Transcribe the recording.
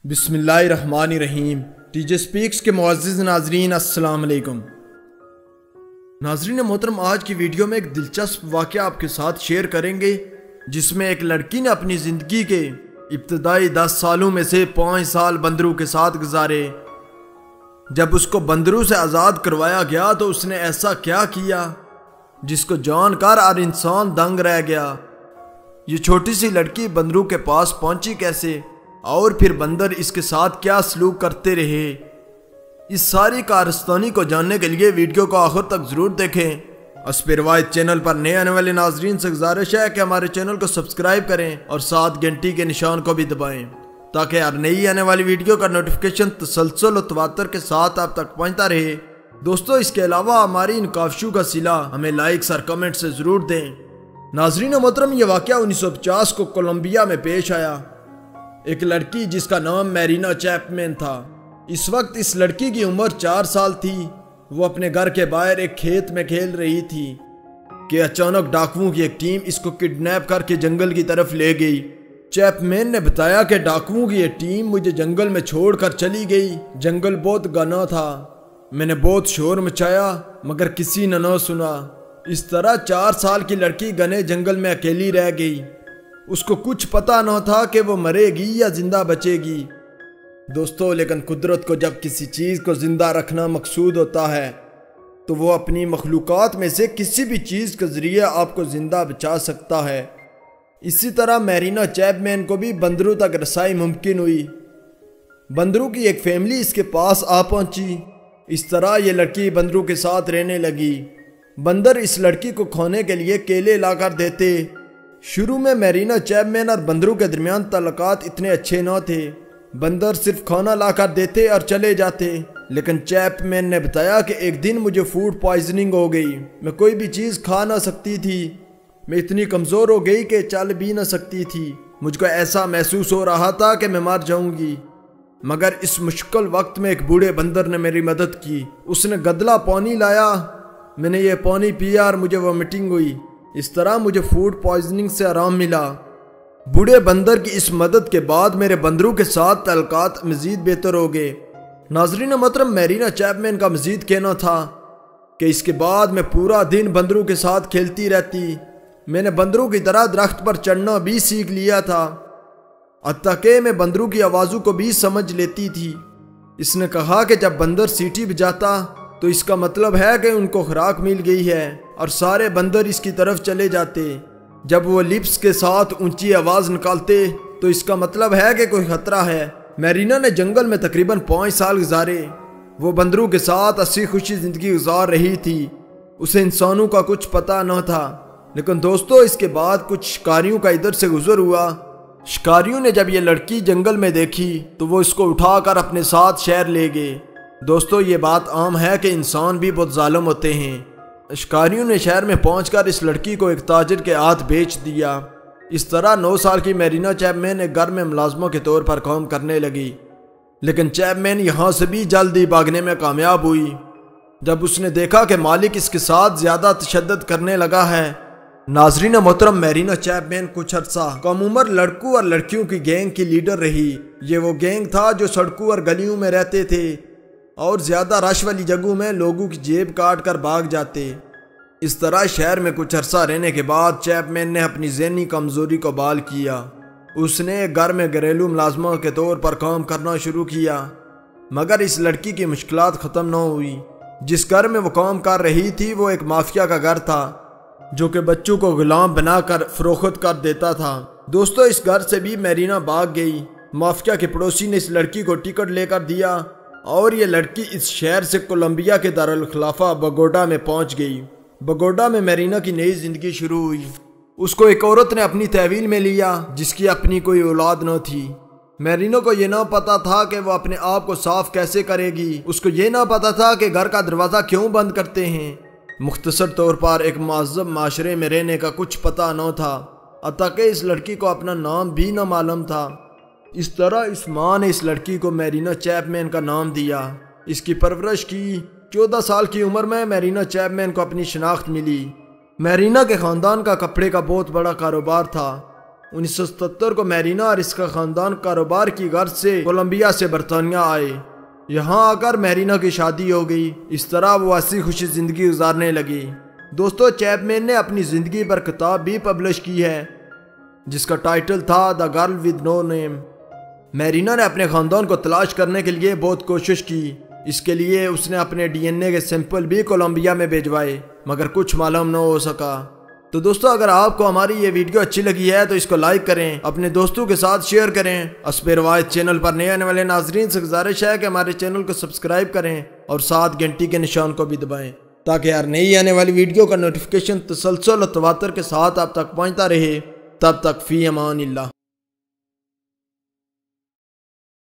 बिस्मिल्लाहिर्रहमानिर्रहीम। TJ speaks के मुअज़्ज़िज़ नाज़रीन अस्सलाम वालेकुम। नाज़रीन मोहतरम, आज की वीडियो में एक दिलचस्प वाक़या आपके साथ शेयर करेंगे जिसमें एक लड़की ने अपनी ज़िंदगी के इब्तदाई 10 सालों में से 5 साल बंदरों के साथ गुजारे। जब उसको बंदरों से आज़ाद करवाया गया तो उसने ऐसा क्या किया जिसको जानकर हर इंसान दंग रह गया। ये छोटी सी लड़की बंदरों के पास पहुंची कैसे और फिर बंदर इसके साथ क्या सलूक करते रहे, इस सारी कारस्तानी को जानने के लिए वीडियो को आखिर तक ज़रूर देखें। अस्पे रिवायत चैनल पर नए आने वाले नाजरीन से गुजारिश है कि हमारे चैनल को सब्सक्राइब करें और साथ घंटी के निशान को भी दबाएं ताकि हर नई आने वाली वीडियो का नोटिफिकेशन तसलसल और तवातर के साथ आप तक पहुंचता रहे। दोस्तों, इसके अलावा हमारी इन काविशों का सिला हमें लाइक्स और कमेंट से ज़रूर दें। नाजरीन मोहतरम, यह वाक़या 1950 को कोलंबिया में पेश आया। एक लड़की जिसका नाम मैरीना चैपमैन था। इस वक्त इस लड़की की उम्र 4 साल थी। वो अपने घर के बाहर एक खेत में खेल रही थी कि अचानक डाकुओं की एक टीम इसको किडनैप करके जंगल की तरफ ले गई। चैपमैन ने बताया कि डाकुओं की ये टीम मुझे जंगल में छोड़कर चली गई। जंगल बहुत घना था, मैंने बहुत शोर मचाया मगर किसी ने न सुना। इस तरह 4 साल की लड़की घने जंगल में अकेली रह गई। उसको कुछ पता न था कि वो मरेगी या जिंदा बचेगी। दोस्तों, लेकिन कुदरत को जब किसी चीज़ को जिंदा रखना मकसूद होता है तो वो अपनी मखलूक़ात में से किसी भी चीज़ के ज़रिए आपको ज़िंदा बचा सकता है। इसी तरह मैरीना चैपमैन को भी बंदरों तक रसाई मुमकिन हुई। बंदरों की एक फैमिली इसके पास आ पहुंची। इस तरह ये लड़की बंदरों के साथ रहने लगी। बंदर इस लड़की को खाने के लिए केले लाकर देते। शुरू में मैरीना चैपमैन और बंदरों के दरमियान ताल्लुकात इतने अच्छे न थे। बंदर सिर्फ खाना लाकर देते और चले जाते। लेकिन चैपमैन ने बताया कि एक दिन मुझे फूड पॉइजनिंग हो गई। मैं कोई भी चीज़ खा ना सकती थी। मैं इतनी कमज़ोर हो गई कि चल भी ना सकती थी। मुझको ऐसा महसूस हो रहा था कि मैं मर जाऊंगी। मगर इस मुश्किल वक्त में एक बूढ़े बंदर ने मेरी मदद की। उसने गदला पानी लाया, मैंने ये पानी पिया और मुझे वॉमिटिंग हुई। इस तरह मुझे फूड पॉइजनिंग से आराम मिला। बूढ़े बंदर की इस मदद के बाद मेरे बंदरों के साथ ताल्लुकात मज़ीद बेहतर हो गए। नाज़रीन मोहतरम, मैरीना चैपमैन का मज़ीद कहना था कि इसके बाद मैं पूरा दिन बंदरों के साथ खेलती रहती। मैंने बंदरों की तरह दरख्त पर चढ़ना भी सीख लिया था, हत्ता कि मैं बंदरों की आवाज़ों को भी समझ लेती थी। इसने कहा कि जब बंदर सीटी बजाता तो इसका मतलब है कि उनको खुराक मिल गई है और सारे बंदर इसकी तरफ चले जाते। जब वो लिप्स के साथ ऊंची आवाज़ निकालते तो इसका मतलब है कि कोई खतरा है। मैरीना ने जंगल में तकरीबन 5 साल गुजारे। वो बंदरों के साथ हंसी खुशी ज़िंदगी गुजार रही थी। उसे इंसानों का कुछ पता न था। लेकिन दोस्तों, इसके बाद कुछ शिकारियों का इधर से गुजर हुआ। शिकारियों ने जब ये लड़की जंगल में देखी तो वो इसको उठाकर अपने साथ शहर ले गए। दोस्तों, ये बात आम है कि इंसान भी बहुत जालिम होते हैं। शिकारियों ने शहर में पहुंचकर इस लड़की को एक ताजिर के हाथ बेच दिया। इस तरह 9 साल की मैरीना चैपमैन एक घर में मुलाजमा के तौर पर काम करने लगी। लेकिन चैपमैन यहाँ से भी जल्दी भागने में कामयाब हुई। जब उसने देखा कि मालिक इसके साथ ज़्यादा तशद्दुद करने लगा है। नाजरीन मोहतरम, मैरीना चैपमैन कुछ अर्सा कम उम्र लड़कों और लड़कियों की गैंग की लीडर रही। ये वो गैंग था जो सड़कों और गलियों में रहते थे और ज़्यादा रश वाली जगहों में लोगों की जेब काट कर भाग जाते। इस तरह शहर में कुछ अरसा रहने के बाद चैपमैन ने अपनी ज़हनी कमज़ोरी को बहाल किया। उसने घर में घरेलू मुलाजमा के तौर पर काम करना शुरू किया। मगर इस लड़की की मुश्किलात ख़त्म न हुई। जिस घर में वो काम कर रही थी वो एक माफिया का घर था जो कि बच्चों को गुलाम बनाकर फ़रोख्त कर देता था। दोस्तों, इस घर से भी मैरीना भाग गई। माफिया के पड़ोसी ने इस लड़की को टिकट लेकर दिया और ये लड़की इस शहर से कोलंबिया के दारुल खिलाफा बगोडा में पहुंच गई। बगोडा में मैरीना की नई जिंदगी शुरू हुई। उसको एक औरत ने अपनी तहवील में लिया जिसकी अपनी कोई औलाद न थी। मैरीना को यह ना पता था कि वो अपने आप को साफ कैसे करेगी। उसको ये ना पता था कि घर का दरवाज़ा क्यों बंद करते हैं। मुख्तसर तौर पर एक महज़ब माशरे में रहने का कुछ पता न था, हत्ता कि इस लड़की को अपना नाम भी न मालूम था। इस तरह इस माँ ने इस लड़की को मैरीना चैपमैन का नाम दिया। इसकी परवरिश की। 14 साल की उम्र में मैरीना चैपमैन को अपनी शनाख्त मिली। मैरीना के ख़ानदान का कपड़े का बहुत बड़ा कारोबार था। 1977 को मैरीना और इसका खानदान कारोबार की गर्ज से कोलंबिया से बरतानिया आए। यहाँ आकर मैरीना की शादी हो गई। इस तरह वो हंसी खुशी जिंदगी गुजारने लगी। दोस्तों, चैपमैन ने अपनी जिंदगी पर किताब भी पब्लिश की है जिसका टाइटल था the girl with no name. Marina ने अपने खानदान को तलाश करने के लिए बहुत कोशिश की। इसके लिए उसने अपने डीएनए के सैंपल भी कोलंबिया में भेजवाए, मगर कुछ मालूम न हो सका। तो दोस्तों, अगर आपको हमारी ये वीडियो अच्छी लगी है तो इसको लाइक करें, अपने दोस्तों के साथ शेयर करें। अस्बे रिवायत चैनल पर नए आने वाले नाजरीन से गुजारिश है कि हमारे चैनल को सब्सक्राइब करें और साथ घंटी के निशान को भी दबाएं ताकि हर नई आने वाली वीडियो का नोटिफिकेशन तसलसल और तवातर के साथ आप तक पहुंचता रहे। तब तक फी अमानिल्लाह।